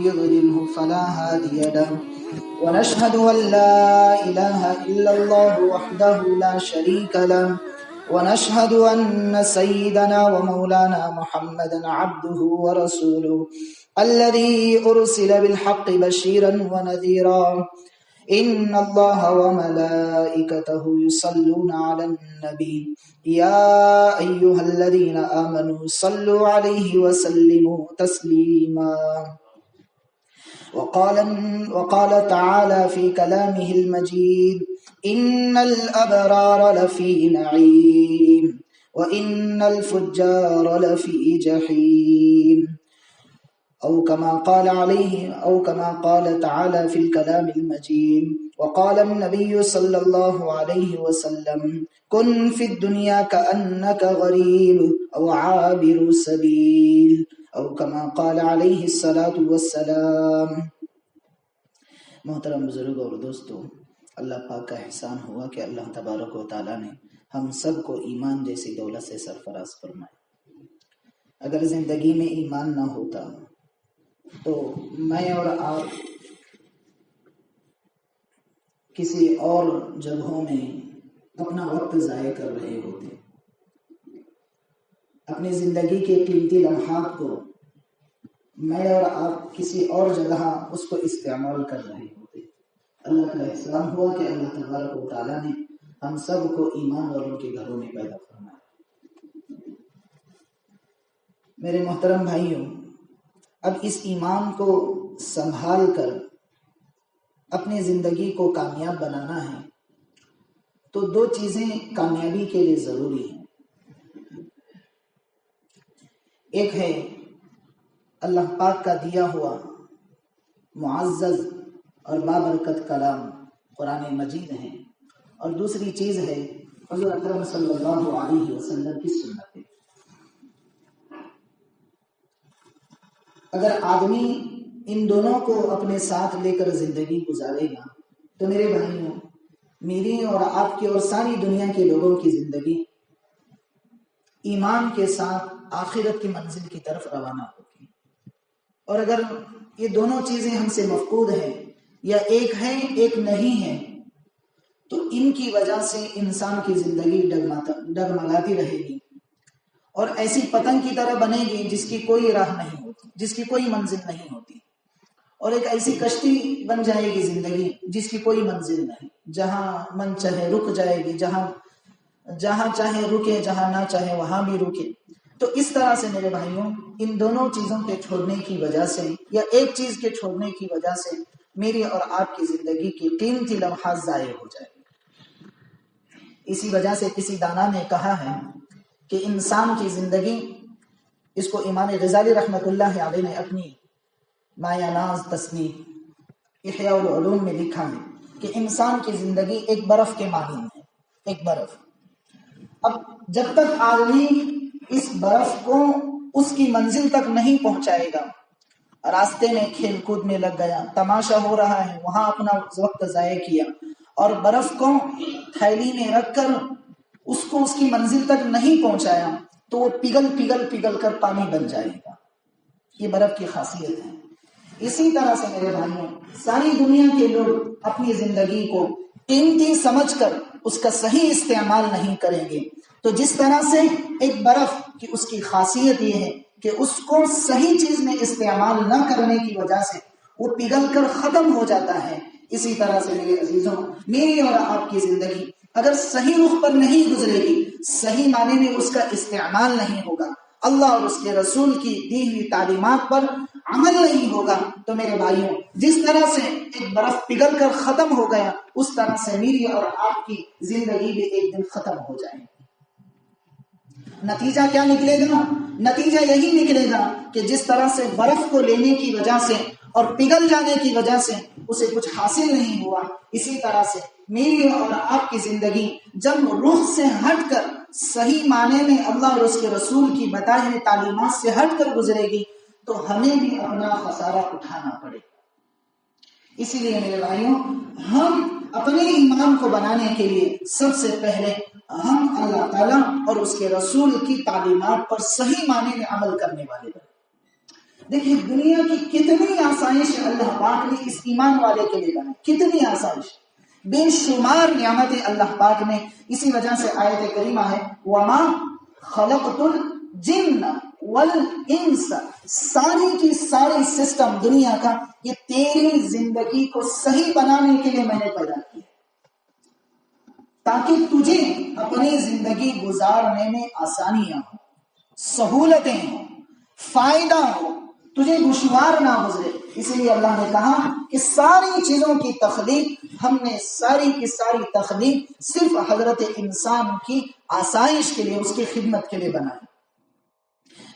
يضلله فلا هادي له ونشهد أن لا إله إلا الله وحده لا شريك له ونشهد أن سيدنا ومولانا محمدا عبده ورسوله الذي أرسل بالحق بشيرا ونذيرا إن الله وملائكته يصلون على النبي يا أيها الذين آمنوا صلوا عليه وسلموا تسليما وقال تعالى في كلامه المجيد إن الأبرار لفي نعيم وإن الفجار لفي جحيم أو كما قال تعالى في الكلام المجيد وقال النبي صلى الله عليه وسلم كن في الدنيا كأنك غريب أو عابر سبيل أو كما قال عليه الصلاة والسلام۔ محترم بزرگ اور دوستو، اللہ پاک کا احسان ہوا کہ اللہ تبارک و تعالیٰ نے ہم سب کو ایمان جیسی دولت سے سرفراز فرمایا۔ اگر زندگی میں ایمان نہ ہوتا تو میں اور آپ کسی اور جگہوں میں اپنا وقت ضائع کر رہے ہوتے، اپنی زندگی کے قیمتی لمحات کو میں اور آپ کسی اور جگہ اس کو استعمال کر رہے ہوتے۔ اللہ کا احسان ہوا کہ اللہ تبارک و تعالیٰ نے ہم سب کو ایمان والوں کے گھروں میں پیدا فرمایا۔ میرے محترم بھائیوں، اب اس ایمان کو سنبھال کر اپنی زندگی کو کامیاب بنانا ہے تو دو چیزیں کامیابی کے لیے ضروری ہیں۔ ایک ہے اللہ پاک کا دیا ہوا معزز اور بابرکت کلام قرآن مجید ہے، اور دوسری چیز ہے حضور اکرم صلی اللہ علیہ وسلم کی سنت ہے۔ اگر آدمی ان دونوں کو اپنے ساتھ لے کر زندگی گزارے گا تو میرے بھائیوں، میری اور آپ کی اور ساری دنیا کے لوگوں کی زندگی ایمان کے ساتھ آخرت کی منزل کی طرف روانہ ہوگی۔ اور اگر یہ دونوں چیزیں ہم سے مفقود ہیں یا ایک ہیں ایک نہیں ہے تو ان کی وجہ سے انسان کی زندگی ڈگمگاتی رہے گی اور ایسی پتنگ کی طرح بنے گی جس کی کوئی راہ نہیں ہوتی، جس کی کوئی منزل نہیں ہوتی، اور ایک ایسی کشتی بن جائے گی زندگی جس کی کوئی منزل نہیں، جہاں من چاہے رک جائے گی، جہاں چاہے رکے، جہاں نہ چاہے وہاں بھی رکے۔ تو اس طرح سے میرے بھائیوں، ان دونوں چیزوں کے چھوڑنے کی وجہ سے یا ایک چیز کے چھوڑنے کی وجہ سے میری اور آپ کی زندگی کی قیمتی لمحات ضائع ہو جائے گی۔ اسی وجہ سے کسی دانا نے کہا ہے کہ انسان کی زندگی، اس کو امام غزالی رحمۃ اللہ علیہ نے اپنی مایا ناز تصنیف احیاء العلوم میں لکھا ہے کہ انسان کی زندگی ایک برف کے مانند ہے، ایک برف۔ اب جب تک آدمی اس برف کو اس کی منزل تک نہیں پہنچائے گا، راستے میں کھیل کود میں لگ گیا، تماشا ہو رہا ہے، وہاں اپنا وقت ضائع کیا اور برف کو تھیلی میں رکھ کر اس کو اس کی منزل تک نہیں پہنچایا تو وہ پگھل کر پانی بن جائے گا۔ یہ برف کی خاصیت ہے۔ اسی طرح سے میرے بھائیوں، ساری دنیا کے لوگ اپنی زندگی کو قیمتی سمجھ کر اس کا صحیح استعمال نہیں کریں گے۔ تو جس طرح سے ایک برف کی اس کی خاصیت یہ ہے کہ اس کو صحیح چیز میں استعمال نہ کرنے کی وجہ سے وہ پگھل کر ختم ہو جاتا ہے، اسی طرح سے میرے عزیزوں، میری اور آپ کی زندگی اگر صحیح رخ پر نہیں گزرے گی، صحیح معنی میں اس کا استعمال نہیں ہوگا، اللہ اور اس کے رسول کی دی ہوئی تعلیمات پر عمل نہیں ہوگا، تو میرے بھائیوں، جس طرح سے ایک برف پگھل کر ختم ہو گیا، اس طرح سے میری اور آپ کی زندگی بھی ایک دن ختم ہو جائے گی۔ نتیجہ کیا نکلے گا؟ نتیجہ یہی نکلے گا کہ جس طرح سے برف کو لینے کی وجہ سے اور پگھل جانے کی وجہ سے اسے کچھ حاصل نہیں ہوا، اسی طرح سے میری اور آپ کی زندگی جب رخ سے ہٹ کر صحیح معنی میں اللہ اور اس کے رسول کی بتائی ہوئی تعلیمات سے ہٹ کر گزرے گی تو ہمیں بھی اپنا خسارہ اٹھانا پڑے گا۔ اسی لیے میرے بھائیوں، ہم اپنے ایمان کو بنانے کے لیے سب سے پہلے ہم اللہ تعالیٰ اور اس کے رسول کی تعلیمات پر صحیح معنی میں عمل کرنے والے بنیں۔ دیکھیے دنیا کی کتنی آسائش اللہ پاک نے اس ایمان والے کے لیے بنائی، کتنی آسائش، بے شمار نعمتیں اللہ پاک نے. اسی وجہ سے آیت کریمہ ہے وَمَا خَلَقْتُ الْجِنَّ وَالْإِنسَ، ساری کی ساری سسٹم دنیا کا یہ تیری زندگی کو صحیح بنانے کے لیے میں نے پیدا کیا، تاکہ تجھے اپنی زندگی گزارنے میں آسانیاں ہوں، سہولتیں ہوں، فائدہ ہو، تجھے دشوار نہ گزرے. اسی لیے اللہ نے کہا کہ ساری چیزوں کی تخلیق ہم نے ساری کی ساری تخلیق صرف حضرت انسان کی آسائش کے لیے، اس کی خدمت کے لیے بنائی.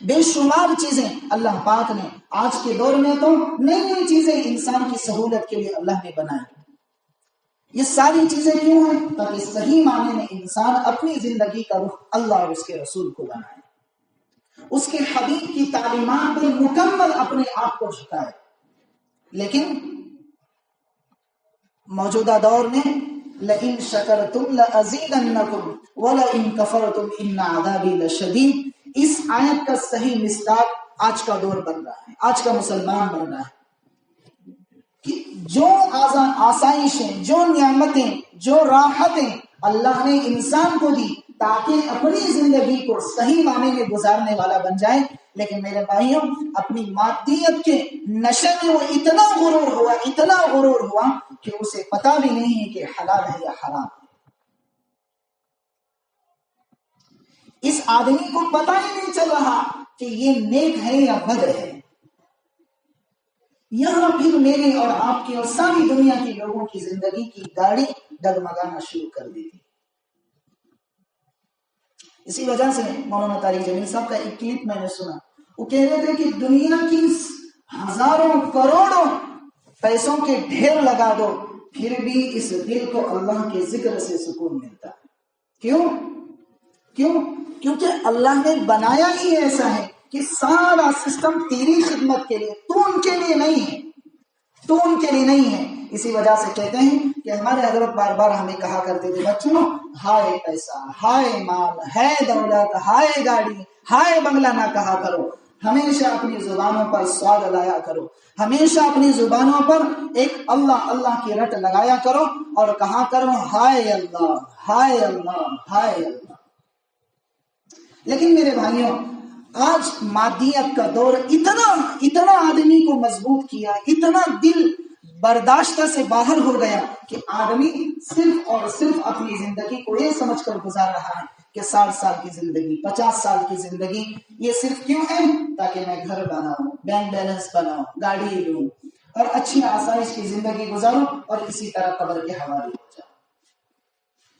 بے شمار چیزیں اللہ پاک نے آج کے دور میں تو نئی نئی چیزیں انسان کی سہولت کے لیے اللہ نے بنائی. یہ ساری چیزیں کیوں ہیں؟ تاکہ صحیح معنی میں انسان اپنی زندگی کا رخ اللہ اور اس کے رسول کو بنائے، اس کے حبیب کی تعلیمات پر مکمل اپنے آپ کو جھکائے. لیکن موجودہ دور میں لئن شکرتم لازیدنکم ولئن کفرتم ان عذابی لشدید، اس آیت کا صحیح مصداق آج کا دور بن رہا ہے، آج کا مسلمان بن رہا ہے کہ جو آسائشیں، جو نعمتیں، جو راحتیں اللہ نے انسان کو دی تاکہ اپنی زندگی کو صحیح معنی میں گزارنے والا بن جائے، لیکن میرے بھائیوں اپنی مادیت کے نشے میں وہ اتنا غرور ہوا کہ اسے پتا بھی نہیں ہے کہ حلال ہے یا حرام. اس آدمی کو پتا ہی نہیں چل رہا کہ یہ نیک ہے یا بد ہے. یہاں پھر میرے اور آپ کی اور ساری دنیا کے لوگوں کی زندگی کی گاڑی ڈگمگانا شروع کر دی تھی. اسی وجہ سے مولانا طارق جمیل صاحب کا ایک کلپ میں نے سنا، وہ کہہ رہے تھے کہ دنیا کی ہزاروں کروڑوں پیسوں کے ڈھیر لگا دو پھر بھی اس دل کو اللہ کے ذکر سے سکون ملتا ہے. کیوں؟ کیونکہ اللہ نے بنایا ہی ایسا ہے کہ سارا سسٹم تیری خدمت کے لیے، تو ان کے لیے نہیں ہے. اسی وجہ سے کہتے ہیں کہ ہمارے حضرت بار بار ہمیں کہا کرتے تھے بچوں، ہائے پیسہ، ہائے مال، ہے دولت، ہائے گاڑی، ہائے بنگلہ نہ کہا کرو، ہمیشہ اپنی زبانوں پر سواد لایا کرو، ہمیشہ اپنی زبانوں پر ایک اللہ اللہ کی رٹ لگایا کرو اور کہا کرو ہائے اللہ، ہائے اللہ، ہائے اللہ. لیکن میرے بھائیوں آج مادیت کا دور اتنا آدمی کو مضبوط کیا، اتنا دل برداشتہ سے باہر ہو گیا کہ آدمی صرف اور صرف اپنی زندگی کو یہ سمجھ کر گزار رہا ہے کہ 60 سال کی زندگی، 50 سال کی زندگی یہ صرف کیوں ہے؟ تاکہ میں گھر بناؤں، بینک بیلنس بناؤں، گاڑی لوں اور اچھی آسائش کی زندگی گزاروں اور اسی طرح قبر کے حوالے ہو جاؤں.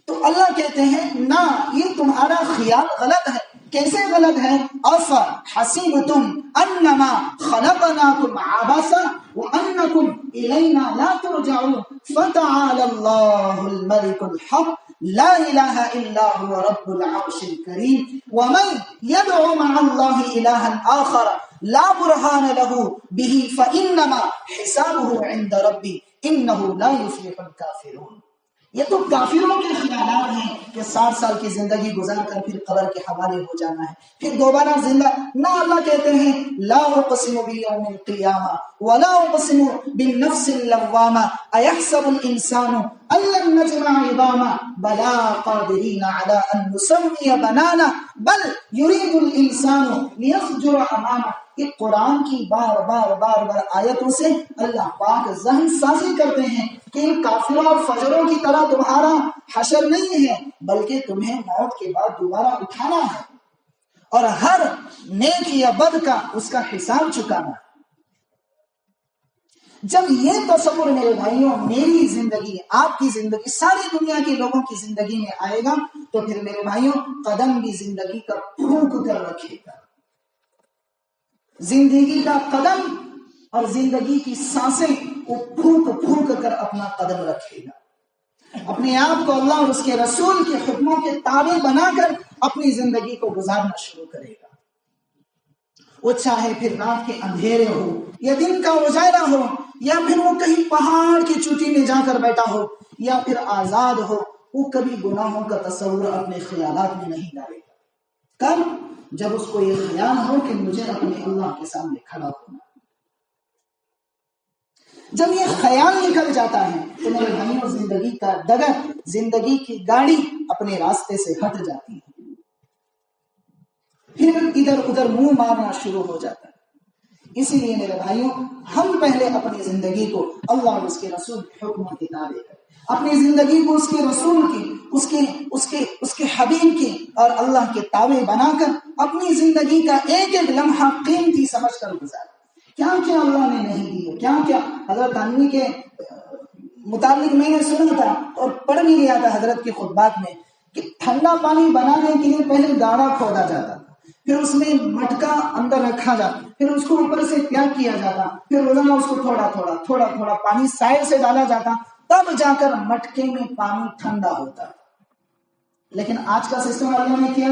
تو اللہ کہتے ہیں نہ، یہ تمہارا خیال غلط ہے. کیسے غلط ہے؟ افحسبتم انما خلقناکم عبثا وانکم الینا لا ترجعون فتعالى الله الملك الحق لا الہ الا هو رب العرش الكریم ومن يدعو مع الله الها آخر لا برهان له به فانما حسابه عند ربی انه لا يفلح الكافرون. یہ تو کافروں کے خیالات ہیں کہ 60 سال کی زندگی گزار کر پھر قبر کے حوالے ہو جانا ہے، پھر دوبارہ زندہ نہ. اللہ کہتے ہیں لا اقسم بیوم القیامہ ولا اقسم بالنفس اللوامہ ایحسب الانسان ان لن نجمع عظامہ بلا قادرین علی ان نسوی بنانا بل یرید الانسان لیفجر امامہ. کہ قرآن کی بار آیتوں سے اللہ پاک ذہن سازی کرتے ہیں کہ ان کافروں اور فجروں کی طرح تمہارا حشر نہیں ہے بلکہ تمہیں موت کے بعد دوبارہ اٹھانا ہے اور ہر نیک یا بد کا اس کا حساب چکانا. جب یہ تصور میرے بھائیوں میری زندگی، آپ کی زندگی، ساری دنیا کے لوگوں کی زندگی میں آئے گا تو پھر میرے بھائیوں قدم بھی زندگی کا پھونک کر رکھے گا. زندگی کا قدم اور زندگی کی سانسیں وہ پھونک کر اپنا قدم رکھے گا. اپنے آپ کو اللہ اور اس کے رسول کے حکموں کے تابع بنا کر اپنی زندگی کو گزارنا شروع کرے گا. وہ چاہے پھر رات کے اندھیرے ہو یا دن کا اجالا ہو یا پھر وہ کہیں پہاڑ کی چوٹی میں جا کر بیٹھا ہو یا پھر آزاد ہو، وہ کبھی گناہوں کا تصور اپنے خیالات میں نہیں ڈالے گا. کب؟ جب اس کو یہ خیال ہو کہ مجھے اپنے اللہ کے سامنے کھڑا ہونا. جب یہ خیال نکل جاتا ہے تو میرے بھائیوں زندگی کا ڈگر، زندگی کی گاڑی اپنے راستے سے ہٹ جاتی ہے، پھر ادھر ادھر منہ مارنا شروع ہو جاتا ہے. اسی لیے میرے بھائیوں ہم پہلے اپنی زندگی کو اللہ اور اس کے رسول کے حکموں کی تابع کریں، اپنی زندگی کو اس کے رسول کی، اس کے حبیب کی اور اللہ کے تابع بنا کر اپنی زندگی کا ایک ایک لمحہ قیمتی سمجھ کر گزاریں. کیا کیا اللہ نے نہیں دی، کیا کیا حضرت انوی کے متعلق میں نے سنا تھا اور پڑھ بھی لیا تھا حضرت کے خطبات میں کہ ٹھنڈا پانی بنانے کے لیے پہلے گاڑا کھودا جاتا، پھر اس میں مٹکا اندر رکھا جاتا، پھر اس کو اوپر سے پیک کیا جاتا، پھر روزانہ اس کو تھوڑا تھوڑا پانی سائڈ سے ڈالا جاتا، تب جا کر مٹکے میں پانی ٹھنڈا ہوتا. لیکن آج کا سسٹم اللہ نے کیا،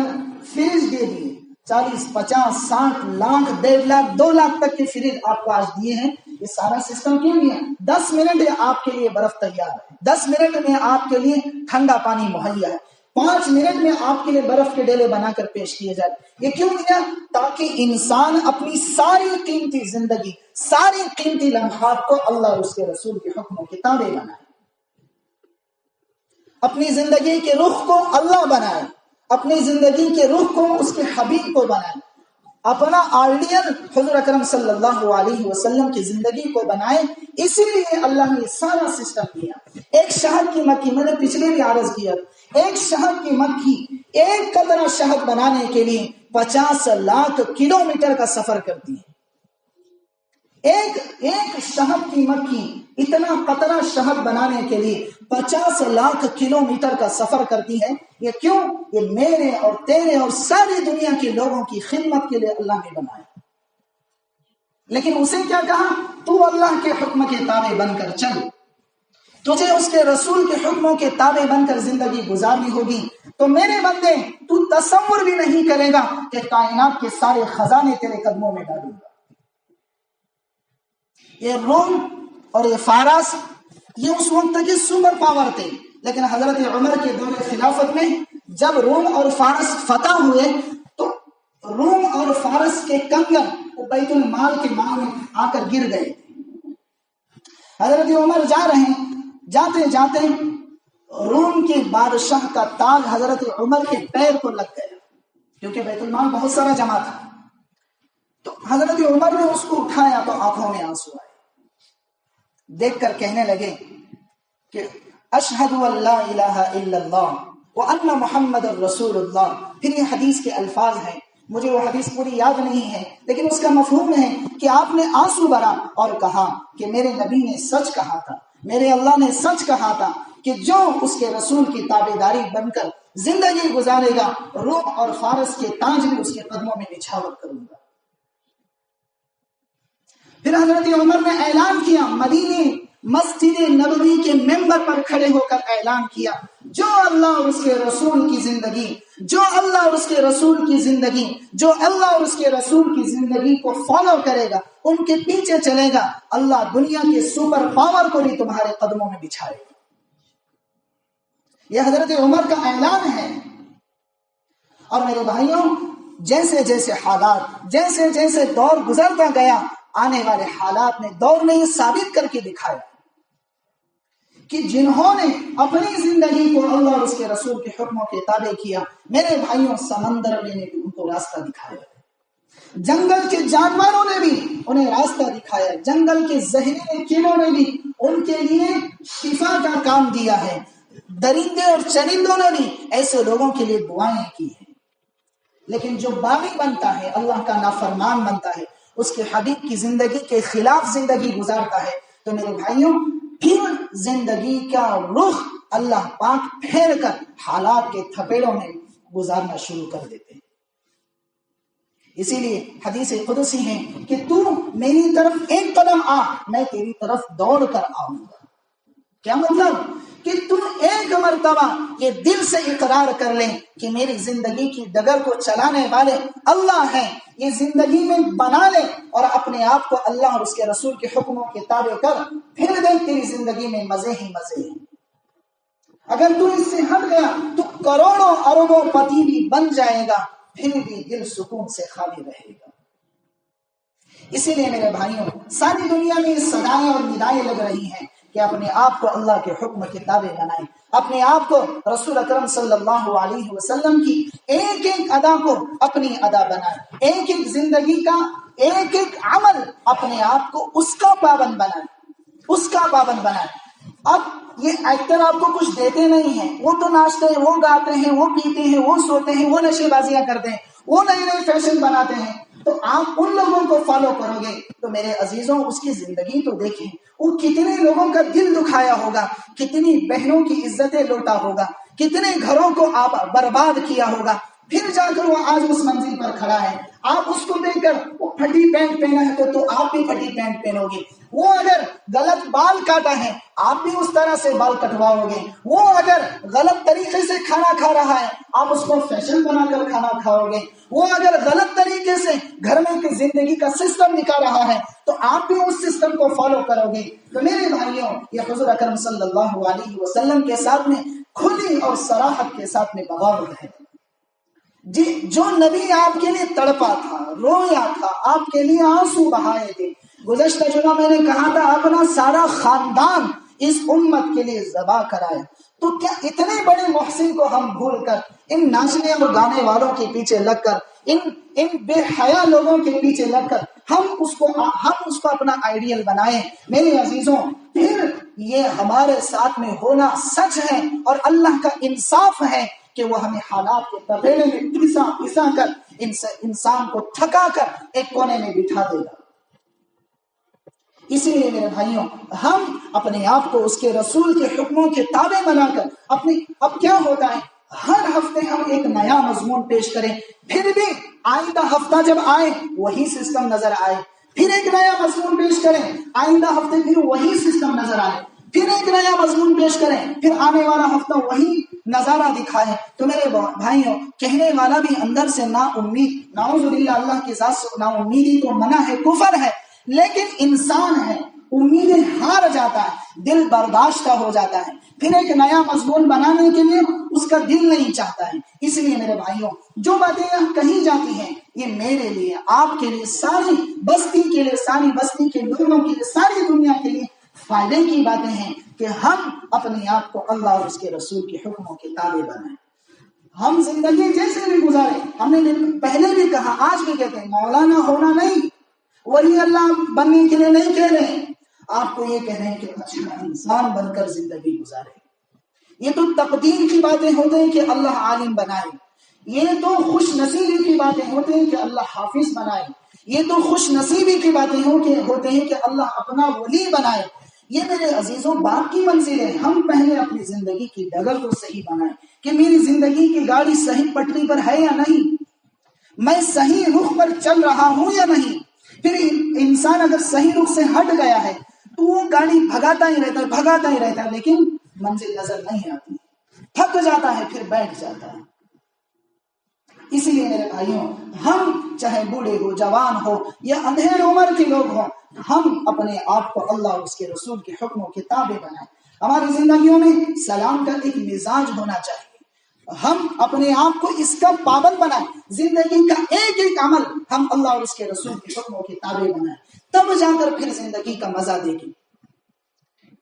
فریج دے دیے، 40 50 60 لاکھ 1.5 لاکھ 2 لاکھ تک کے فریج آپ کو آج دیے ہیں. یہ سارا سسٹم کیوں دیا؟ 10 منٹ میں آپ کے لیے برف تیار ہے، 10 منٹ میں آپ کے لیے ٹھنڈا پانی مہیا ہے، 5 منٹ میں آپ کے لیے برف کے ڈیلے بنا کر پیش کیے جائے. یہ کیوں دیا؟ تاکہ انسان اپنی ساری قیمتی زندگی، ساری قیمتی لمحات کو اللہ اور اس کے رسول کے حکموں کے تابع بنائے، اپنی زندگی کے رخ کو اللہ بنائے، اپنی زندگی کے رخ کو اس کے حبیب کو بنائے، اپنا آئیڈیل حضور اکرم صلی اللہ علیہ وسلم کی زندگی کو بنائے. اسی لیے اللہ نے سارا سسٹم دیا. ایک شہد کی مکھی، میں نے پچھلے بھی عرض کیا، ایک شہد کی مکھی ایک قطرہ شہد بنانے کے لیے 50 لاکھ کلومیٹر کا سفر کرتی ہے. ایک شہد کی مکھی اتنا قطرہ شہد بنانے کے لیے 50 لاکھ کلومیٹر کا سفر کرتی ہے. یہ کیوں؟ یہ میرے اور تیرے اور ساری دنیا کے لوگوں کی خدمت کے لیے اللہ نے بنایا. لیکن اسے کیا کہا؟ تو اللہ کے حکم کے تابع بن کر چل، تجھے اس کے رسول کے حکموں کے تابع بن کر زندگی گزارنی ہوگی. تو میرے بندے تو تصور بھی نہیں کرے گا کہ کائنات کے سارے خزانے تیرے قدموں میں ڈالوں گا. یہ روم اور یہ فارس یہ اس وقت تک سپر پاور تھے، لیکن حضرت عمر کے دور خلافت میں جب روم اور فارس فتح ہوئے تو روم اور فارس کے کنگن بیت المال کے مال میں آ کر گر گئے. حضرت عمر جا رہے ہیں، جاتے جاتے روم کے بادشاہ کا تاج حضرت عمر کے پیر کو لگ گیا، کیونکہ بیت المال بہت سارا جمع تھا. تو حضرت عمر نے اس کو اٹھایا تو آنکھوں میں آنسو آئے، دیکھ کر کہنے لگے کہ اشہد ان لا الہ الا اللہ وان محمد الرسول اللہ. پھر یہ حدیث کے الفاظ ہیں، مجھے وہ حدیث پوری یاد نہیں ہے لیکن اس کا مفہوم ہے کہ آپ نے آنسو بھرا اور کہا کہ میرے نبی نے سچ کہا تھا، میرے اللہ نے سچ کہا تھا کہ جو اس کے رسول کی تابعداری بن کر زندگی گزارے گا، روم اور فارس کے تاج بھی اس کے قدموں میں نچھاور کروں گا. پھر حضرت عمر نے اعلان کیا، مدینے مسجد نبوی کے ممبر پر کھڑے ہو کر اعلان کیا، جو اللہ اور اس کے رسول کی زندگی، جو اللہ اور اس کے رسول کی زندگی، جو اللہ اور اس کے رسول کی زندگی کو فالو کرے گا، ان کے پیچھے چلے گا، اللہ دنیا کے سپر پاور کو بھی تمہارے قدموں میں بچھائے گا. یہ حضرت عمر کا اعلان ہے. اور میرے بھائیوں جیسے جیسے حالات، جیسے جیسے دور گزرتا گیا، آنے والے حالات نے، دور نے یہ ثابت کر کے دکھایا کہ جنہوں نے اپنی زندگی کو اللہ اور اس کے رسول کے حکموں کے تابع کیا، میرے بھائیوں سمندر نے بھی ان کو راستہ دکھایا، جنگل کے جانوروں نے بھی انہیں راستہ دکھایا، جنگل کے زہریلے کیڑوں نے بھی ان کے لیے شفا کا کام دیا ہے، درندے اور چرندوں نے بھی ایسے لوگوں کے لیے دعائیں کی ہیں. لیکن جو باغی بنتا ہے، اللہ کا نافرمان بنتا ہے، اس کے حبیب کی زندگی کے خلاف زندگی گزارتا ہے، تو میرے بھائیوں پھر زندگی کا رخ اللہ پاک پھیر کر حالات کے تھپیڑوں میں گزارنا شروع کر دیتے ہیں. اسی لیے حدیث قدسی ہے کہ تو میری طرف ایک قدم آ، میں تیری طرف دوڑ کر آؤں گا. کیا مطلب؟ کہ تم ایک مرتبہ یہ دل سے اقرار کر لیں کہ میری زندگی کی ڈگر کو چلانے والے اللہ ہیں، یہ زندگی میں بنا لے اور اپنے آپ کو اللہ اور اس کے رسول کے حکموں کے تابع کر، پھر دیکھ تیری زندگی میں مزے ہی مزے ہیں. اگر تو اس سے ہٹ گیا تو کروڑوں اربوں پتی بھی بن جائے گا، پھر بھی دل سکون سے خالی رہے گا۔ اسی لیے میرے بھائیوں، ساری دنیا میں صدائیں اور ندائیں لگ رہی ہیں کہ اپنے آپ کو اللہ کے حکم کے تابع بنائیں، اپنے آپ کو رسول اکرم صلی اللہ علیہ وسلم کی ایک ایک ادا کو اپنی ادا بنائیں، ایک ایک زندگی کا ایک ایک عمل اپنے آپ کو اس کا پابند بنائیں، اس کا پابند بنائیں۔ اب یہ ایکٹر آپ کو کچھ دیتے نہیں ہیں، وہ تو ناچتے ہیں، وہ گاتے ہیں، وہ پیتے ہیں، وہ سوتے ہیں، وہ نشے بازیاں کرتے ہیں، وہ نئے نئے فیشن بناتے ہیں، تو آپ ان لوگوں کو فالو کرو گے تو میرے عزیزوں اس کی زندگی تو دیکھیں، وہ کتنے لوگوں کا دل دکھایا ہوگا، کتنی بہنوں کی عزتیں لوٹا ہوگا، کتنے گھروں کو آپ برباد کیا ہوگا، پھر جا کر وہ آج اس منزل پر کھڑا ہے۔ آپ اس کو دیکھ کر وہ پھٹی پینٹ پہنا ہے تو آپ بھی پھٹی پینٹ پہنو گے، وہ اگر غلط بال کاٹا ہے آپ بھی اس طرح سے بال کٹواؤ گے، وہ اگر غلط طریقے سے کھانا کھا رہا ہے آپ اس کو فیشن بنا کر کھانا کھاؤ گے، وہ اگر غلط طریقے سے گھر میں زندگی کا سسٹم نکال رہا ہے تو آپ بھی اس سسٹم کو فالو کرو گے۔ تو میرے بھائیوں، یہ حضور اکرم صلی اللہ علیہ وسلم کے ساتھ میں کھلی اور صراحت کے ساتھ میں بغاوت ہے۔ جی، جو نبی آپ کے لیے تڑپا تھا، رویا تھا، آپ کے لیے آنسو بہائے تھے، گزشتہ جمعہ میں نے کہا تھا اپنا سارا خاندان اس امت کے لیے ذبح کرایا، تو کیا اتنے بڑے محسن کو ہم بھول کر ان ناچنے اور گانے والوں کے پیچھے لگ کر ان بے حیا لوگوں کے پیچھے لگ کر ہم اس کو اپنا آئیڈیل بنائیں؟ میرے عزیزوں، پھر یہ ہمارے ساتھ میں ہونا سچ ہے اور اللہ کا انصاف ہے کہ وہ ہمیں حالات کے تپیڑے میں پسا کر انسان کو تھکا کر ایک کونے میں بٹھا دے گا۔ اسی لیے میرے بھائیوں، ہم اپنے آپ کو اس کے رسول کے حکموں کے تابع بنا کر اب کیا ہوتا ہے، ہر ہفتے ہم ایک نیا مضمون پیش کریں، پھر بھی آئندہ ہفتہ جب آئے وہی سسٹم نظر آئے، پھر ایک نیا مضمون پیش کریں، آئندہ ہفتے پھر وہی سسٹم نظر آئے، پھر ایک نیا مضمون پیش کریں، پھر آنے والا ہفتہ وہی نظارہ دکھائے۔ تو میرے بھائیوں، کہنے والا بھی اندر سے نا امید، نعوذ باللہ، اللہ کی ذات سے نا امیدی تو منع ہے، کفر ہے، لیکن انسان ہے، امیدیں ہار جاتا ہے، دل برداشتہ ہو جاتا ہے، پھر ایک نیا مضمون بنانے کے لیے اس کا دل نہیں چاہتا ہے۔ اس لیے میرے بھائیوں، جو باتیں یہاں کہی جاتی ہیں یہ میرے لیے، آپ کے لیے، ساری بستی کے لیے، ساری بستی کے لوگوں کے لیے، ساری دنیا کے لیے فائدے کی باتیں ہیں کہ ہم اپنے آپ کو اللہ اور اس کے رسول کے حکموں کے تابع بنائیں۔ ہم زندگی جیسے بھی گزارے، ہم نے پہلے بھی کہا، آج بھی کہتے ہیں، مولانا ہونا نہیں، ولی اللہ بننے کے لیے نہیں کہہ رہے ہیں، آپ کو یہ کہہ رہے ہیں کہ اچھا انسان بن کر زندگی گزارے۔ یہ تو تقدیر کی باتیں ہوتے ہیں کہ اللہ عالم بنائے، یہ تو خوش نصیبی کی باتیں ہوتے ہیں کہ اللہ حافظ بنائے، یہ تو خوش نصیبی کی باتیں ہوتے ہیں کہ اللہ اپنا ولی بنائے۔ یہ میرے عزیزوں بات کی منزل ہے، ہم پہلے اپنی زندگی کی ڈگر کو صحیح بنائیں کہ میری زندگی کی گاڑی صحیح پٹری پر ہے یا نہیں، میں صحیح رخ پر چل رہا ہوں یا نہیں۔ پھر انسان اگر صحیح رخ سے ہٹ گیا ہے تو وہ گاڑی بھگاتا ہی رہتا ہے لیکن منزل نظر نہیں آتی، تھک جاتا ہے، پھر بیٹھ جاتا ہے۔ اسی لیے میرے بھائیوں، ہم چاہے بوڑھے ہو، جوان ہو یا اندھیر عمر کے لوگ ہوں، ہم اپنے آپ کو اللہ اور اس کے رسول کے حکموں کے تابع بنائیں۔ ہماری زندگیوں میں سلام کا ایک مزاج ہونا چاہیے، ہم اپنے آپ کو اس کا پابند بنائیں، زندگی کا ایک ایک عمل ہم اللہ اور اس کے رسول کے حکموں کے تابع بنائیں، تب جا کر پھر زندگی کا مزہ دیکھیں۔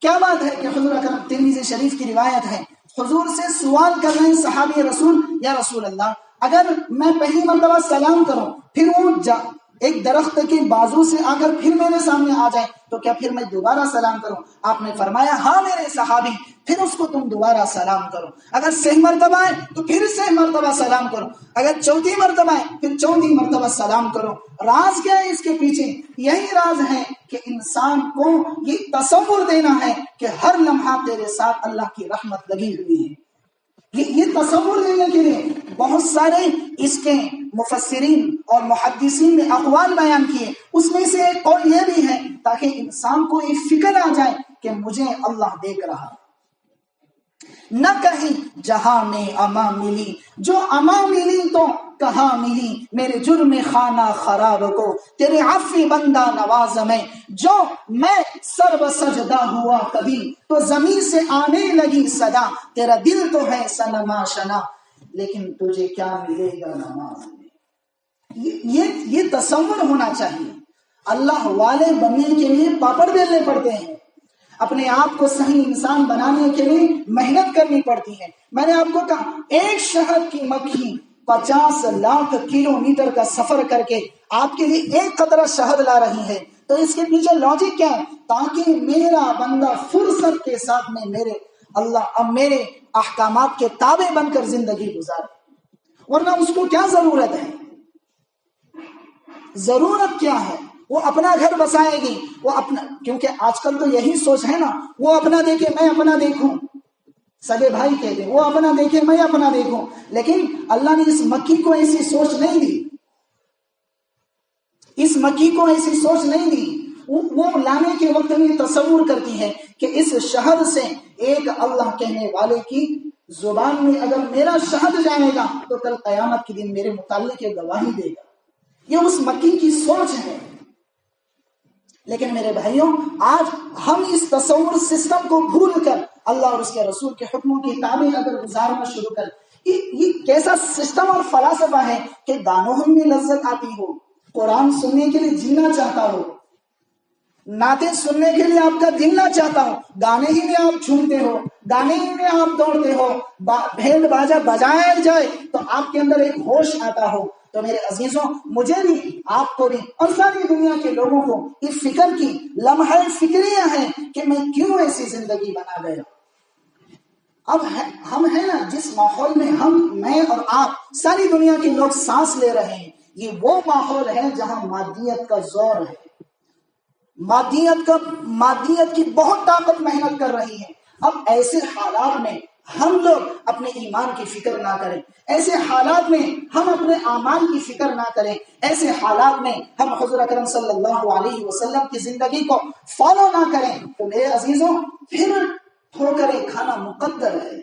کیا بات ہے کہ حضور اکرم، ترمذی شریف کی روایت ہے، حضور سے سوال کر رہے ہیں صحابی رسول، یا رسول اللہ اگر میں پہلی مرتبہ سلام کروں پھر وہ ایک درخت کے بازو سے آ کر پھر میرے سامنے آ جائے تو کیا پھر میں دوبارہ سلام کروں؟ آپ نے فرمایا ہاں میرے صحابی، پھر اس کو تم دوبارہ سلام کرو، اگر 6 مرتبہ ہے تو پھر 6 مرتبہ سلام کرو، اگر 4تھی مرتبہ ہے پھر 4تھی مرتبہ سلام کرو۔ راز کیا ہے اس کے پیچھے؟ یہی راز ہے کہ انسان کو یہ تصور دینا ہے کہ ہر لمحہ تیرے ساتھ اللہ کی رحمت لگی ہوئی ہے۔ یہ تصور دینے کے لیے بہت سارے اس کے مفسرین اور محدثین نے اقوال بیان کیے، اس میں سے ایک قول یہ بھی ہے تاکہ انسان کو یہ فکر آ جائے کہ مجھے اللہ دیکھ رہا، نہ کہیں جہاں میں اما ملی، جو اما ملی تو کہاں ملی، میرے جرم خانہ خراب کو تیرے عفو بندہ نواز میں، جو میں سر بسجدہ ہوا کبھی تو زمین سے آنے لگی صدا، تیرا دل تو ہے سنما شنا لیکن تجھے کیا ملے گا نماز میں۔ یہ تصور ہونا چاہیے. اللہ والے بننے کے لیے پاپڑ بیلنے پڑتے ہیں، اپنے آپ کو صحیح انسان بنانے کے لیے محنت کرنی پڑتی ہے. میں نے آپ کو کہا ایک شہد کی مکھی 50 لاکھ کلومیٹر کا سفر کر کے آپ کے لیے ایک قطرہ شہد لا رہی ہے، تو اس کے پیچھے لاجک کیا ہے؟ تاکہ میرا بندہ فرصت کے ساتھ میں میرے احکامات کے تابع بن کر زندگی گزارے. ورنہ اس کو کیا ضرورت ہے؟ ضرورت کیا ہے؟ وہ اپنا گھر بسائے گی، وہ اپنا، کیونکہ آج کل تو یہی سوچ ہے نا، وہ اپنا دیکھے میں اپنا دیکھوں. سگے بھائی کہتے ہیں وہ اپنا دیکھے میں اپنا دیکھوں. لیکن اللہ نے اس مکھی کو ایسی سوچ نہیں دی، اس مکھی کو ایسی سوچ نہیں دی. وہ لانے کے وقت میں تصور کرتی ہے کہ اس شہد سے ایک اللہ کہنے والے کی زبان میں اگر میرا شہد جائے گا تو کل قیامت کے دن میرے متعلق یہ گواہی دے گا. یہ اس مکھی کی سوچ ہے. لیکن میرے بھائیوں، آج ہم اس تصور سسٹم کو بھول کر اللہ اور اس کے رسول کے حکموں کی تابع اگر گزارنا شروع کر، یہ کیسا سسٹم اور فلسفہ ہے کہ گانوں میں لذت آتی ہو، قرآن سننے کے لیے جینا چاہتا ہو، نعتیں سننے کے لیے آپ کا دل نہ چاہتا ہو، گانے ہی میں آپ جھومتے ہو، گانے ہی میں آپ دوڑتے ہو، بھیڑ باجا بجایا جائے تو آپ کے اندر ایک ہوش آتا ہو. تو میرے عزیزوں، مجھے بھی، آپ کو بھی، اور ساری دنیا کے لوگوں کو اس فکر کی لمحہ فکریاں ہیں کہ میں کیوں ایسی زندگی بنا گیا. اب ہم ہیں نا جس ماحول میں میں اور آپ، ساری دنیا کے لوگ سانس لے رہے ہیں، یہ وہ ماحول ہے جہاں مادیت کا زور ہے، مادیت کی بہت طاقت محنت کر رہی ہے. اب ایسے حالات میں ہم لوگ اپنے ایمان کی فکر نہ کریں، ایسے حالات میں ہم اپنے اعمال کی فکر نہ کریں، ایسے حالات میں ہم حضور اکرم صلی اللہ علیہ وسلم کی زندگی کو فالو نہ کریں، تو میرے عزیزوں پھر ٹھوکریں کھانا مقدر ہے.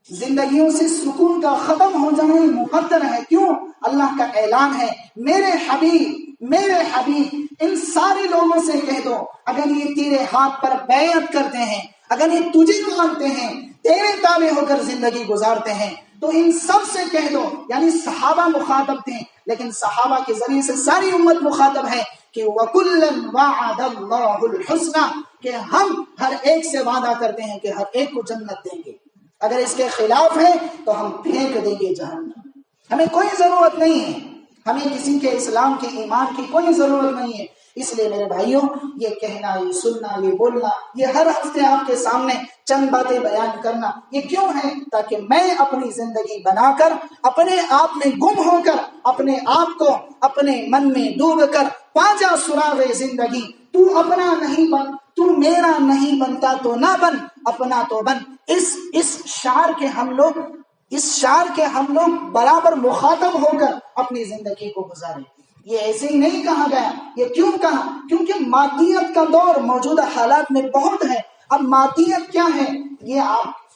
زندگیوں سے سکون کا ختم ہو جانا مقدر ہے. کیوں؟ اللہ کا اعلان ہے، میرے حبیب ان سارے لوگوں سے کہہ دو اگر یہ تیرے ہاتھ پر بیعت کرتے ہیں، اگر یہ تجھے مانتے ہیں، تیرے تابع ہو کر زندگی گزارتے ہیں، تو ان سب سے کہہ دو. یعنی صحابہ مخاطب تھے، لیکن صحابہ کے ذریعے سے ساری امت مخاطب ہے کہ وَكُلًّا وَعَدَ اللَّهُ الْحُسْنَى، کہ ہم ہر ایک سے وعدہ کرتے ہیں کہ ہر ایک کو جنت دیں گے. اگر اس کے خلاف ہے تو ہم پھینک دیں گے جہنم. ہمیں کوئی ضرورت نہیں ہے، ہمیں کسی کے اسلام کے ایمان کی کوئی ضرورت نہیں ہے. اس لیے میرے بھائیوں، یہ کہنا، یہ سننا، یہ بولنا، یہ ہر ہفتے آپ کے سامنے چند باتیں بیان کرنا، یہ کیوں ہے؟ تاکہ میں اپنی زندگی بنا کر، اپنے آپ میں گم ہو کر، اپنے آپ کو اپنے من میں ڈوب کر پا جا سراغ زندگی. تو اپنا نہیں بن، تو میرا نہیں بنتا تو نہ بن، اپنا تو بن. اس شعر کے ہم لوگ برابر مخاطب ہو کر اپنی زندگی کو گزاریں. یہ ایسے ہی نہیں کہا گیا. یہ کیوں کہا؟ کیونکہ مادیت کا دور موجودہ حالات میں بہت ہے. اب مادیت کیا ہے یہ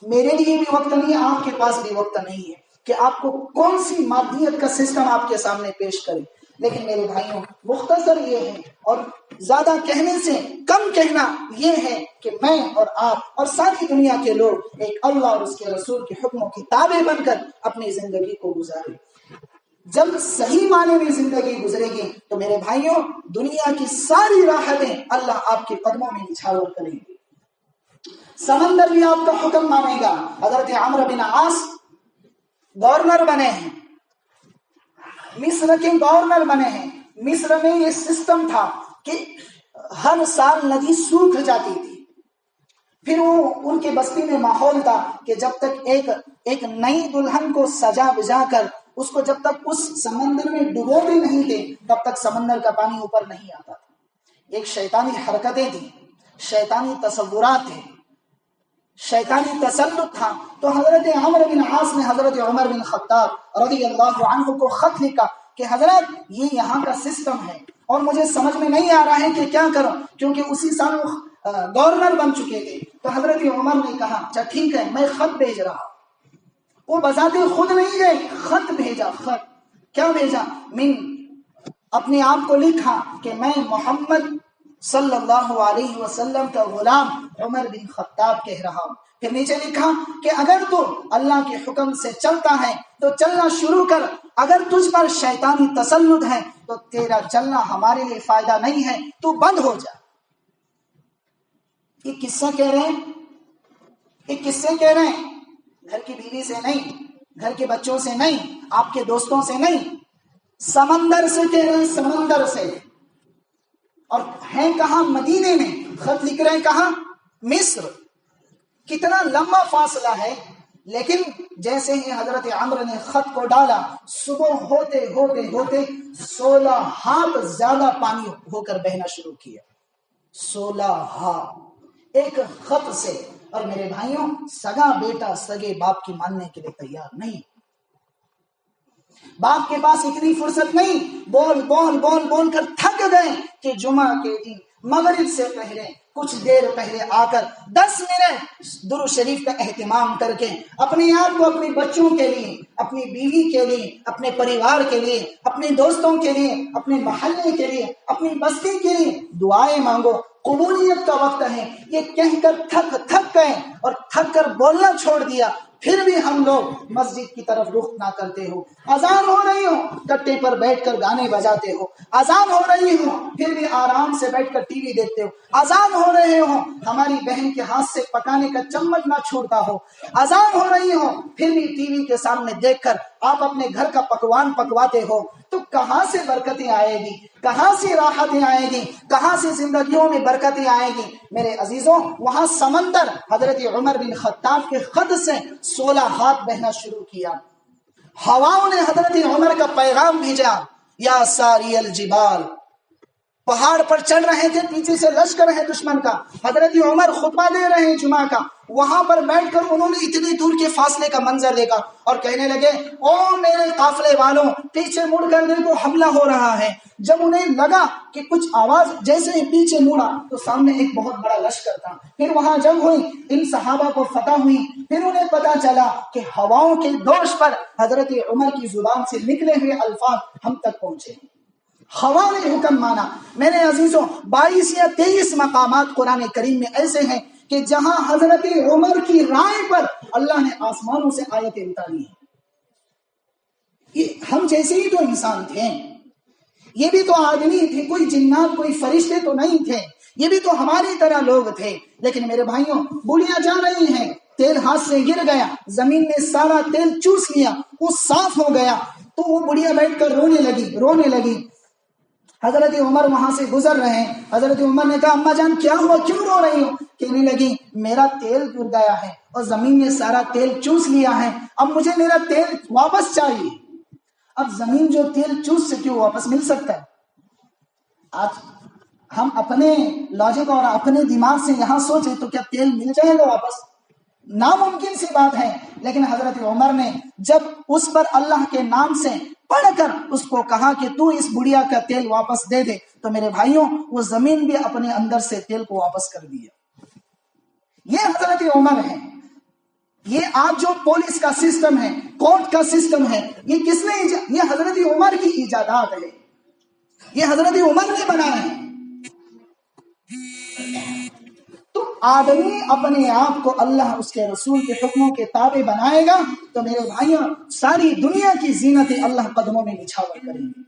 میرے لیے بھی وقت نہیں ہے، آپ کے پاس بھی وقت نہیں ہے کہ آپ کو کون سی مادیت کا سسٹم آپ کے سامنے پیش کرے. لیکن میرے بھائیوں، مختصر یہ ہے، اور زیادہ کہنے سے کم کہنا یہ ہے کہ میں اور آپ اور ساری دنیا کے لوگ ایک اللہ اور اس کے رسول کے حکموں کی تابع بن کر اپنی زندگی کو گزاریں. جب صحیح معنی میں زندگی گزرے گی تو میرے بھائیوں، دنیا کی ساری راحتیں اللہ آپ کے قدموں میں نچھاور کریں گے. سمندر بھی آپ کا حکم مانے گا. حضرت عمرو بن عاص گورنر بنے ہیں، مصر کے گورنر بنے ہیں. مصر میں یہ سسٹم تھا کہ ہر سال ندی سوکھ جاتی تھی. پھر وہ ان کے بستی میں ماحول تھا کہ جب تک ایک نئی دلہن کو سجا بجا کر اس کو جب تک اس سمندر میں ڈبوتے نہیں تھے تب تک سمندر کا پانی اوپر نہیں آتا تھا. ایک شیطانی حرکتیں تھیں، شیطانی تصورات تھے، شیطانی تسلط تھا. تو حضرت عمرو بن عاص نے حضرت عمر بن خطاب رضی اللہ عنہ کو خط لکھا کہ حضرت یہ یہاں کا سسٹم ہے اور مجھے سمجھ میں نہیں آ رہا ہے کہ کیا کروں، کیونکہ اسی سال گورنر بن چکے تھے. تو حضرت عمر نے کہا اچھا ٹھیک ہے، میں خط بھیج رہا ہوں. وہ بذات خود نہیں گئے، خط بھیجا. خط کیا بھیجا؟ اپنے آپ کو لکھا کہ میں محمد صلی اللہ علیہ وسلم کا غلام عمر بن خطاب کہہ رہا ہوں۔ پھر نیچے لکھا کہ اگر تو اللہ کے حکم سے چلتا ہے تو چلنا شروع کر، اگر تجھ پر شیطانی تسلط ہے تو تیرا چلنا ہمارے لیے فائدہ نہیں ہے، تو بند ہو جا۔ یہ قصہ کہہ رہے ہیں، یہ قصے کہہ رہے ہیں، گھر کی بیوی سے نہیں، گھر کے بچوں سے نہیں، آپ کے دوستوں سے نہیں، سمندر سے کہہ رہے ہیں، سمندر سے۔ اور ہیں کہاں؟ مدینے میں، خط لکھ رہے ہیں کہاں؟ مصر۔ کتنا لمبا فاصلہ ہے، لیکن جیسے ہی حضرت عمرو نے خط کو ڈالا، صبح ہوتے ہوتے ہوتے 16 ہاتھ زیادہ پانی ہو کر بہنا شروع کیا۔ 16 ہاتھ ایک خط سے۔ اور میرے بھائیوں، سگا بیٹا سگے باپ کی ماننے کے لیے تیار نہیں، باپ کے پاس اتنی فرصت نہیں، بول بول بول بول کر تھک گئے کہ جمعہ کے دن مغرب سے پہلے کچھ دیر پہلے آ کر 10 منٹ درود شریف کا اہتمام کر کے اپنے آپ کو اپنے بچوں کے لیے، اپنی بیوی کے لیے، اپنے پریوار کے لیے، اپنے دوستوں کے لیے، اپنے محلے کے لیے، اپنی بستی کے لیے دعائیں مانگو، قبولیت کا وقت ہے، یہ کہہ کر تھک گئے اور تھک کر بولنا چھوڑ دیا۔ پھر بھی ہم لوگ مسجد کی طرف رخ نہ کرتے ہو، اذان ہو رہی ہو کٹے پر بیٹھ کر گانے بجاتے ہو، اذان ہو رہی ہو پھر بھی آرام سے بیٹھ کر ٹی وی دیکھتے ہو، اذان ہو رہے ہو ہماری بہن کے ہاتھ سے پکانے کا چمچ نہ چھوڑتا ہو، اذان ہو رہی ہو پھر بھی ٹی وی کے سامنے دیکھ کر آپ اپنے گھر کا پکوان پکواتے ہو، تو کہاں سے برکتیں آئے گی؟ کہاں سے راحتیں آئے گی؟ کہاں سے زندگیوں میں برکتیں آئے گی؟ میرے عزیزوں، وہاں سمندر حضرت عمر بن خطاب کے خط سے 16 ہاتھ بہنا شروع کیا۔ ہواؤں نے حضرت عمر کا پیغام بھیجا، یا ساری الجبال، پہاڑ پر چڑھ رہے تھے، پیچھے سے لشکر ہے دشمن کا، حضرت عمر خطبہ دے رہے ہیں جمعہ کا، وہاں پر بیٹھ کر انہوں نے اتنی دور کے فاصلے کا منظر دیکھا اور کہنے لگے، او میرے قافلے والوں، پیچھے مڑ کر دیکھو حملہ ہو رہا ہے۔ جب انہیں لگا کہ کچھ آواز، جیسے ہی پیچھے مڑا تو سامنے ایک بہت بڑا لشکر تھا۔ پھر وہاں جنگ ہوئی، ان صحابہ کو فتح ہوئی، پھر انہیں پتا چلا کہ ہواؤں کے دوش پر حضرت عمر کی زبان سے نکلے ہوئے الفاظ ہم تک پہنچے۔ ہوا نے حکم مانا۔ میرے عزیزوں، 22 یا 23 مقامات قرآن کریم میں ایسے ہیں کہ جہاں حضرت عمر کی رائے پر اللہ نے آسمانوں سے آیتیں اتاری ہیں۔ یہ ہم جیسے ہی تو انسان تھے، یہ بھی تو آدمی تھے، کوئی جنات کوئی فرشتے تو نہیں تھے، یہ بھی تو ہماری طرح لوگ تھے۔ لیکن میرے بھائیوں، بولیاں جا رہی ہیں، تیل ہاتھ سے گر گیا، زمین نے سارا تیل چوس لیا، وہ صاف ہو گیا، تو وہ بڑھیا بیٹھ کر رونے لگی۔ حضرت عمر وہاں سے گزر رہے ہیں، حضرت عمر نے کہا، اماں جان کیا ہوا، کیوں رو رہی ہو؟ کہنے لگی، میرا تیل گر گیا ہے اور زمین نے سارا تیل چوس لیا ہے، اب مجھے میرا تیل واپس چاہیے۔ اب زمین جو تیل چوس سکے وہ واپس مل سکتا ہے؟ آج ہم اپنے لاجک اور اپنے دماغ سے یہاں سوچیں تو کیا تیل مل جائے گا واپس؟ ناممکن سی بات ہے۔ لیکن حضرت عمر نے جب اس پر اللہ کے نام سے پڑھ کر اس کو کہا کہ تو اس بڑھیا کا تیل واپس دے دے، تو میرے بھائیوں، وہ زمین بھی اپنے اندر سے تیل کو واپس کر دیا۔ یہ حضرت عمر ہے۔ یہ آج جو پولیس کا سسٹم ہے، کورٹ کا سسٹم ہے، یہ کس نے یہ حضرت عمر کی ایجادات ہے، یہ حضرت عمر نے بنایا ہے۔ تو آدمی اپنے آپ کو اللہ اس کے رسول کے حکموں کے تابع بنائے گا تو میرے بھائیوں، ساری دنیا کی زینتیں اللہ قدموں میں نچھاور کریں گے۔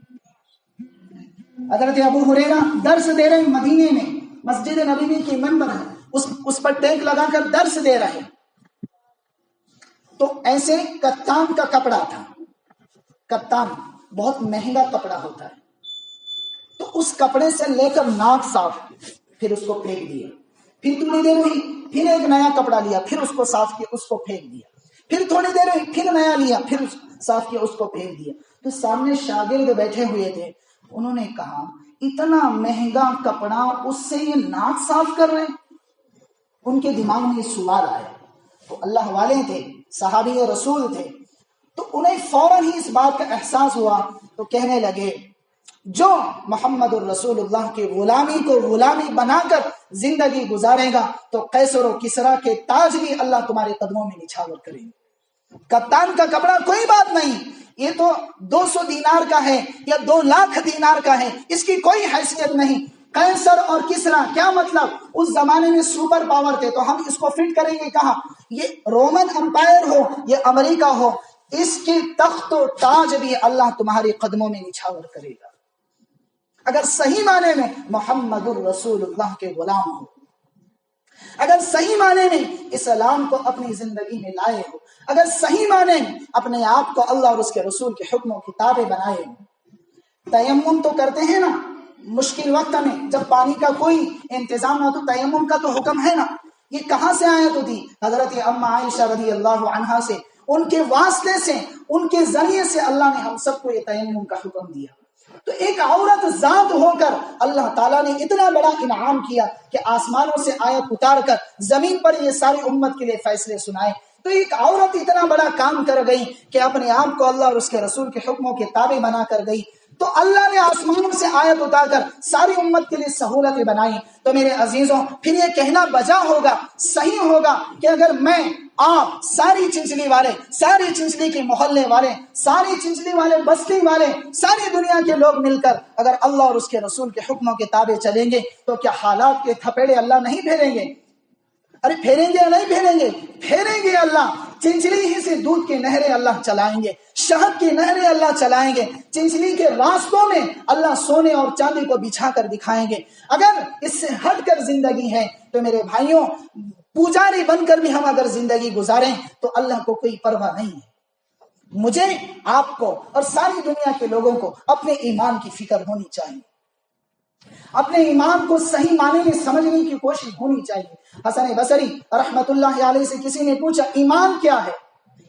حضرت ابو ہریرہ درس دے رہے مدینے میں، مسجد نبوی کی منبر ہے، اس پر ٹیک لگا کر درس دے رہے، تو ایسے کتان کا کپڑا تھا، کتان بہت مہنگا کپڑا ہوتا ہے، تو اس کپڑے سے لے کر ناک صاف، پھر اس کو پھینک دیا، پھر تھوڑی دیر ہوئی، پھر ایک نیا کپڑا لیا، پھر اس کو صاف کیا، اس کو پھینک دیا، پھر تھوڑی دیر ہوئی، پھر نیا لیا، پھر صاف کیا، اس کو پھینک دیا۔ تو سامنے شاگرد بیٹھے ہوئے تھے، انہوں نے کہا، اتنا مہنگا کپڑا اس سے یہ ناک صاف کر رہے ہیں؟ ان کے دماغ میں یہ سوال آیا۔ تو اللہ والے تھے، صحابی رسول تھے، تو انہیں فوراً ہی اس بات کا احساس ہوا، تو کہنے لگے، جو محمد الرسول اللہ کے غلامی کو غلامی بنا کر زندگی گزارے گا تو قیصر و کسریٰ کے تاج بھی اللہ تمہارے قدموں میں نچھاور کریں گے۔ کپتان کا کپڑا کوئی بات نہیں، یہ تو 200 دینار کا ہے یا 2 لاکھ دینار کا ہے، اس کی کوئی حیثیت نہیں، قیصر اور کسرا، کیا مطلب؟ اس زمانے میں سپر پاور تھے، تو ہم اس کو فٹ کریں گے کہاں؟ یہ رومن امپائر ہو، یہ امریکہ ہو، اس کی تخت و تاج بھی اللہ تمہارے قدموں میں نچھاور کرے گا اگر صحیح معنی میں محمد الرسول اللہ کے غلام ہو، اگر صحیح معنی میں اسلام کو اپنی زندگی میں لائے ہو، اگر صحیح معنی میں اپنے آپ کو اللہ اور اس کے رسول کے حکموں کی تابع بنائے ہو۔ تیمم تو کرتے ہیں نا مشکل وقت میں، جب پانی کا کوئی انتظام نہ تو تیمم کا تو حکم ہے نا، یہ کہاں سے آیا تو دی؟ حضرت اما عائشہ رضی اللہ عنہا سے، ان کے واسطے سے، ان کے ذریعے سے اللہ نے ہم سب کو یہ تیمم کا حکم دیا۔ تو ایک عورت ذات ہو کر اللہ تعالیٰ نے اتنا بڑا انعام کیا کہ آسمانوں سے آیت اتار کر زمین پر یہ ساری امت کے لیے فیصلے سنائے۔ تو ایک عورت اتنا بڑا کام کر گئی کہ اپنے آپ کو اللہ اور اس کے رسول کے حکموں کے تابع بنا کر گئی، تو اللہ نے آسمانوں سے آیت اتار کر ساری امت کے لیے سہولتیں بنائی۔ تو میرے عزیزوں، پھر یہ کہنا بجا ہوگا، صحیح ہوگا کہ اگر میں، آپ، ساری چنچلی والے، ساری چنچلی کے محلے والے، ساری چنچلی والے بستی والے، ساری دنیا کے لوگ مل کر اگر اللہ اور اس کے رسول کے حکموں کے تابع چلیں گے تو کیا حالات کے تھپیڑے اللہ نہیں پھیریں گے؟ ارے پھیریں گے یا نہیں پھیریں گے؟ پھیریں گے اللہ۔ چنچلی ہی سے دودھ کے نہریں اللہ چلائیں گے، شہد کی نہریں اللہ چلائیں گے، چنچلی کے راستوں میں اللہ سونے اور چاندی کو بچھا کر دکھائیں گے۔ اگر اس سے ہٹ کر زندگی ہے تو میرے بھائیوں، پجاری بن کر بھی ہم اگر زندگی گزاریں تو اللہ کو کوئی پرواہ نہیں ہے۔ مجھے، آپ کو اور ساری دنیا کے لوگوں کو اپنے ایمان کی فکر ہونی چاہیے، اپنے ایمان کو صحیح معنی میں سمجھنے کی کوشش ہونی چاہیے۔ حسن بصری رحمت اللہ علیہ سے کسی نے پوچھا ایمان کیا ہے؟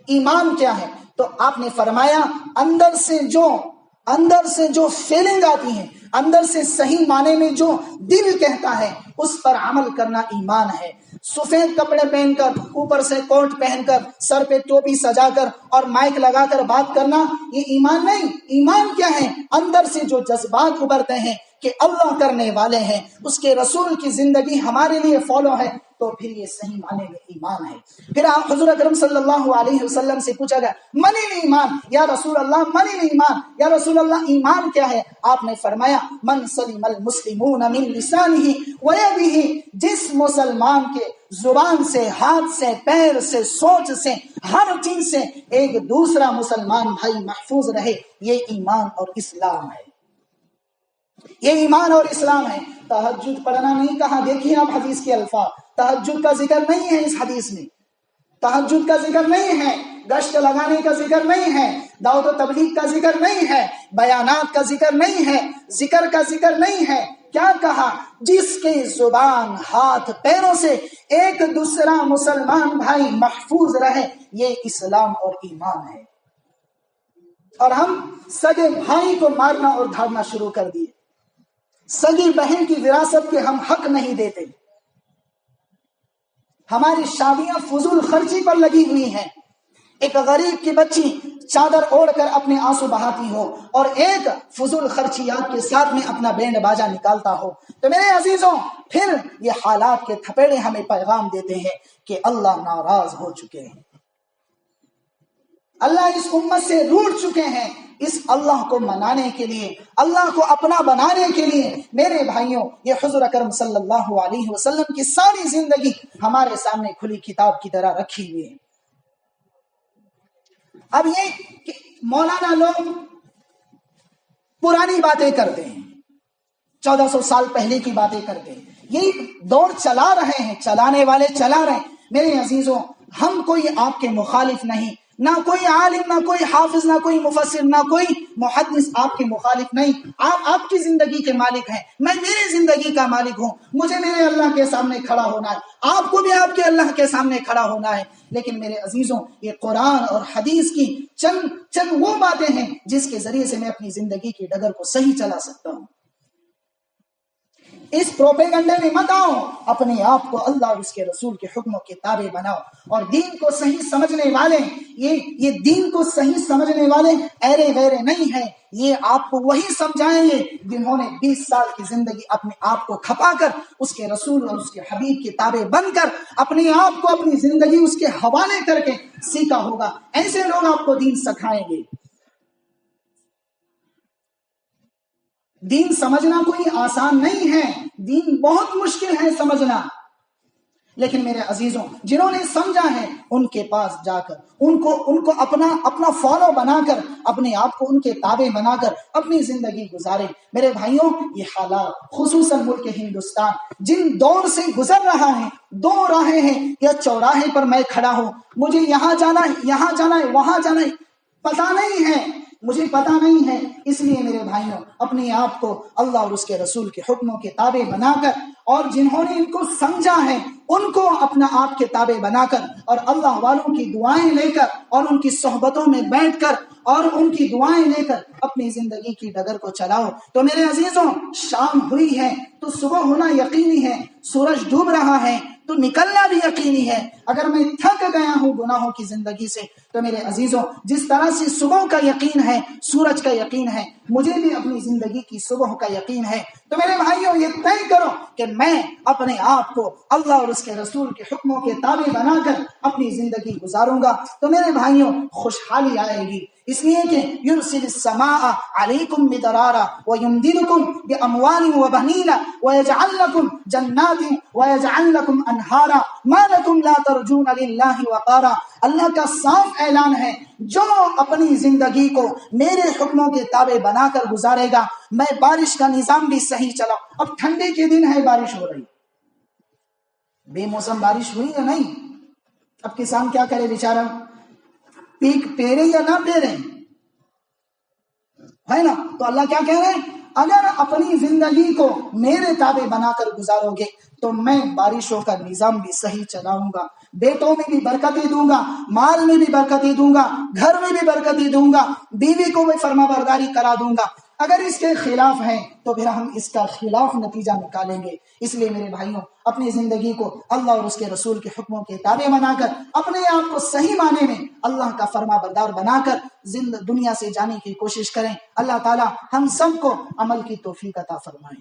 ایمان کیا ہے؟ تو آپ نے فرمایا اندر سے جو فیلنگ آتی ہے، اندر سے صحیح معنی میں جو دل کہتا ہے اس پر عمل کرنا ایمان ہے۔ سفید کپڑے پہن کر، اوپر سے کوٹ پہن کر، سر پہ ٹوپی سجا کر اور مائک لگا کر بات کرنا یہ ایمان نہیں۔ ایمان کیا ہے؟ اندر سے جو جذبات ابھرتے ہیں کہ اللہ کرنے والے ہیں، اس کے رسول کی زندگی ہمارے لیے فالو ہے، تو پھر یہ صحیح معنی میں ایمان ہے۔ پھر آپ حضور اکرم صلی اللہ علیہ وسلم سے پوچھا گیا من الایمان، یا رسول اللہ من الایمان، یا رسول اللہ ایمان کیا ہے؟ آپ نے فرمایا من سلم المسلمون من لسانہ ویدہ، جس مسلمان کے زبان سے، ہاتھ سے، پیر سے، سوچ سے، ہر چیز سے ایک دوسرا مسلمان بھائی محفوظ رہے، یہ ایمان اور اسلام ہے، یہ ایمان اور اسلام ہے۔ تہجد پڑھنا نہیں کہا، دیکھیے آپ حدیث کے الفاظ، تہجد کا ذکر نہیں ہے اس حدیث میں، تہجد کا ذکر نہیں ہے، گشت لگانے کا ذکر نہیں ہے، دعوت و تبلیغ کا ذکر نہیں ہے، بیانات کا ذکر نہیں ہے، ذکر کا ذکر نہیں ہے۔ کیا کہا؟ جس کی زبان، ہاتھ، پیروں سے ایک دوسرا مسلمان بھائی محفوظ رہے، یہ اسلام اور ایمان ہے۔ اور ہم سگے بھائی کو مارنا اور دھاڑنا شروع کر دیے، سگی بہن کی وراثت کے ہم حق نہیں دیتے، ہماری شادیاں فضول خرچی پر لگی ہوئی ہیں۔ ایک غریب کی بچی چادر اوڑھ کر اپنے آنسو بہاتی ہو اور ایک فضول خرچیات کے ساتھ میں اپنا بینڈ باجا نکالتا ہو، تو میرے عزیزوں پھر یہ حالات کے تھپیڑے ہمیں پیغام دیتے ہیں کہ اللہ ناراض ہو چکے ہیں، اللہ اس امت سے روٹھ چکے ہیں۔ اس اللہ کو منانے کے لیے، اللہ کو اپنا بنانے کے لیے میرے بھائیوں، یہ حضور اکرم صلی اللہ علیہ وسلم کی ساری زندگی ہمارے سامنے کھلی کتاب کی طرح رکھی ہوئی ہے۔ اب یہ کہ مولانا لوگ پرانی باتیں کرتے ہیں، 1400 سال پہلے کی باتیں کرتے ہیں، یہ دور چلا رہے ہیں، چلانے والے چلا رہے ہیں۔ میرے عزیزوں، ہم کوئی آپ کے مخالف نہیں، نہ کوئی عالم، نہ کوئی حافظ، نہ کوئی مفسر، نہ کوئی محدث آپ کے مخالف نہیں۔ آپ کی زندگی کے مالک ہیں، میں میری زندگی کا مالک ہوں، مجھے میرے اللہ کے سامنے کھڑا ہونا ہے، آپ کو بھی آپ کے اللہ کے سامنے کھڑا ہونا ہے۔ لیکن میرے عزیزوں، یہ قرآن اور حدیث کی چند وہ باتیں ہیں جس کے ذریعے سے میں اپنی زندگی کی ڈگر کو صحیح چلا سکتا ہوں۔ اس پروپیگنڈے میں مت آؤ، اپنے آپ کو اللہ اور اس کے رسول کے حکموں کے تابع بناؤ۔ اور دین کو صحیح سمجھنے والے، یہ دین کو صحیح سمجھنے والے ایرے ویرے نہیں ہیں، یہ آپ کو وہی سمجھائیں گے جنہوں نے 20 سال کی زندگی اپنے آپ کو کھپا کر اس کے رسول اور اس کے حبیب کے تابع بن کر اپنے آپ کو، اپنی زندگی اس کے حوالے کر کے سیکھا ہوگا۔ ایسے لوگ آپ کو دین سکھائیں گے۔ دین سمجھنا کوئی آسان نہیں ہے، دین بہت مشکل ہے سمجھنا، لیکن میرے عزیزوں جنہوں نے سمجھا ہے ان کے پاس جا کر ان کو اپنا فالو بنا کر، اپنے آپ کو ان کے تابع بنا کر اپنی زندگی گزارے۔ میرے بھائیوں، یہ حالات خصوصاً ملک ہندوستان جن دور سے گزر رہا ہے، دو راہیں ہیں، یا چوراہے پر میں کھڑا ہوں، مجھے یہاں جانا ہے، یہاں جانا ہے، وہاں جانا ہے، پتہ نہیں ہے، مجھے پتہ نہیں ہے۔ اس لیے میرے بھائیوں، اپنے آپ کو اللہ اور اس کے رسول کے حکموں کے تابع بنا کر، اور جنہوں نے ان کو سمجھا ہے ان کو اپنا آپ کے تابع بنا کر، اور اللہ والوں کی دعائیں لے کر، اور ان کی صحبتوں میں بیٹھ کر، اور ان کی دعائیں لے کر اپنی زندگی کی ڈگر کو چلاؤ۔ تو میرے عزیزوں، شام ہوئی ہے تو صبح ہونا یقینی ہے، سورج ڈوب رہا ہے تو نکلنا بھی یقینی ہے۔ اگر میں تھک گیا ہوں گناہوں کی زندگی سے تو میرے عزیزوں، جس طرح سے صبح کا یقین ہے، سورج کا یقین ہے، مجھے بھی اپنی زندگی کی صبح کا یقین ہے۔ تو میرے بھائیوں، یہ طے کرو کہ میں اپنے آپ کو اللہ اور اس کے رسول کے حکموں کے تابع بنا کر اپنی زندگی گزاروں گا، تو میرے بھائیوں خوشحالی آئے گی۔ اس لیے کہ یرسل السماء علیکم مدرارا ویمددکم باموال وبنین ویجعل لکم جنات ویجعل لکم انہارا ما لکم لا ترجون للہ وقارا۔ اللہ کا صاف اعلان ہے، جو اپنی زندگی کو میرے حکموں کے تابع بنا کر گزارے گا، میں بارش کا نظام بھی صحیح چلا۔ اب ٹھنڈے کے دن ہے، بارش ہو رہی، بے موسم بارش ہوئی یا نہیں؟ اب کسان کیا کرے بیچارہ، پیک پیرے یا نہ پیرے، ہے نا؟ تو اللہ کیا کہہ رہے ہیں، اگر اپنی زندگی کو میرے تابع بنا کر گزارو گے تو میں بارشوں کا نظام بھی صحیح چلاؤں گا، بیٹوں میں بھی برکتیں دوں گا، مال میں بھی برکتیں دوں گا، گھر میں بھی برکتیں دوں گا، بیوی کو بھی فرما برداری کرا دوں گا۔ اگر اس کے خلاف ہیں تو پھر ہم اس کا خلاف نتیجہ نکالیں گے۔ اس لیے میرے بھائیوں، اپنی زندگی کو اللہ اور اس کے رسول کے حکموں کے تابع بنا کر، اپنے آپ کو صحیح معنی میں اللہ کا فرما بردار بنا کر دنیا سے جانے کی کوشش کریں۔ اللہ تعالی ہم سب کو عمل کی توفیق عطا فرمائے۔